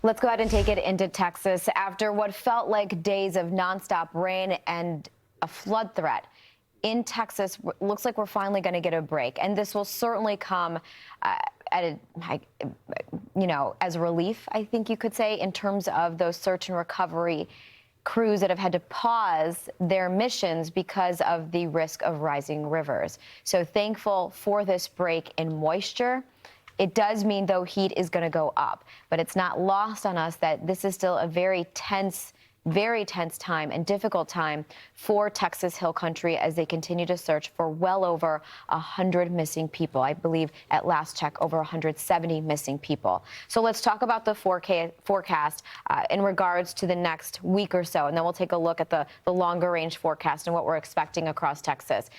Let's go ahead and take it into Texas. After what felt like days of nonstop rain and a flood threat in Texas, looks like we're finally going to get a break. And this will certainly come as a relief, I think you could say, in terms of those search and recovery crews that have had to pause their missions because of the risk of rising rivers. So thankful for this break in moisture. It does mean, though, heat is going to go up, but it's not lost on us that this is still a very tense time and difficult time for Texas Hill Country as they continue to search for well over 100 missing people. I believe at last check, over 170 missing people. So let's talk about the forecast in regards to the next week or so, and then we'll take a look at the longer range forecast and what we're expecting across Texas.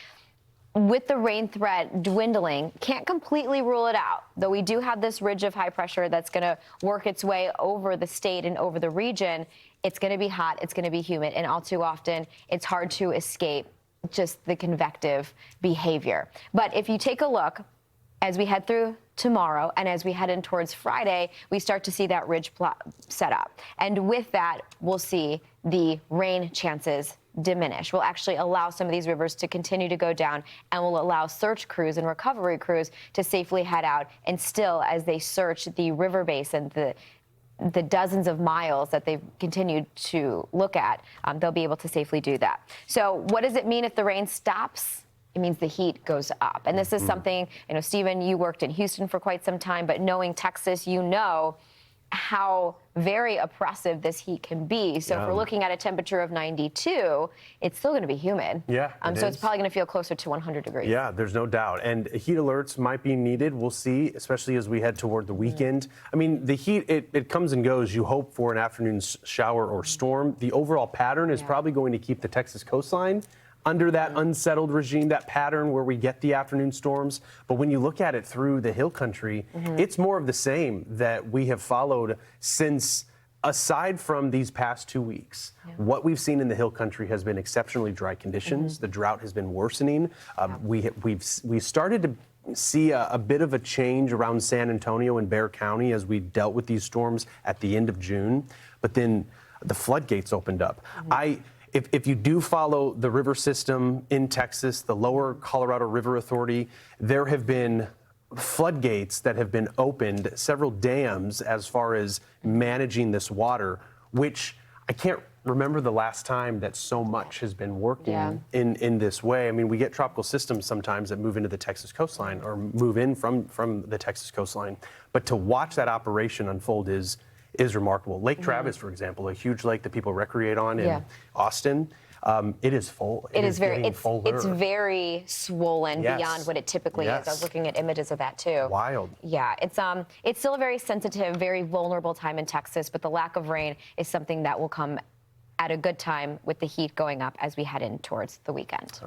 With the rain threat dwindling, can't completely rule it out, though we do have this ridge of high pressure that's going to work its way over the state and over the region. It's going to be hot, it's going to be humid, and all too often, it's hard to escape just the convective behavior. But if you take a look, as we head through tomorrow and as we head in towards Friday, we start to see that ridge set up. And with that, we'll see the rain chances diminish. Will actually allow some of these rivers to continue to go down and will allow search crews and recovery crews to safely head out. And still, as they search the river basin, the dozens of miles that they've continued to look at, they'll be able to safely do that. So what does it mean if the rain stops? It means the heat goes up. And this is something, Stephen, you worked in Houston for quite some time, but knowing Texas, you know how very oppressive this heat can be. So if we're looking at a temperature of 92, it's still going to be humid. Yeah. So it's probably going to feel closer to 100 degrees. Yeah, there's no doubt. And heat alerts might be needed. We'll see, especially as we head toward the weekend. I mean, the heat, it comes and goes. You hope for an afternoon shower or storm. The overall pattern is probably going to keep the Texas coastline under that unsettled regime, that pattern where we get the afternoon storms. But when you look at it through the hill country, it's more of the same that we have followed since, aside from these past 2 weeks. What we've seen in the hill country has been exceptionally dry conditions. The drought has been worsening. We've started to see a bit of a change around San Antonio and Bexar County as we dealt with these storms at the end of June. But then the floodgates opened up. If you do follow the river system in Texas, the Lower Colorado River Authority, there have been floodgates that have been opened, several dams as far as managing this water, which I can't remember the last time that so much has been working in this way. I mean, we get tropical systems sometimes that move into the Texas coastline or move in from the Texas coastline. But to watch that operation unfold is remarkable. Lake Travis, for example, a huge lake that people recreate on in Austin. It is full. It's very swollen beyond what it typically is. I was looking at images of that too. Wild. Yeah, it's still a very sensitive, very vulnerable time in Texas, but the lack of rain is something that will come at a good time with the heat going up as we head in towards the weekend.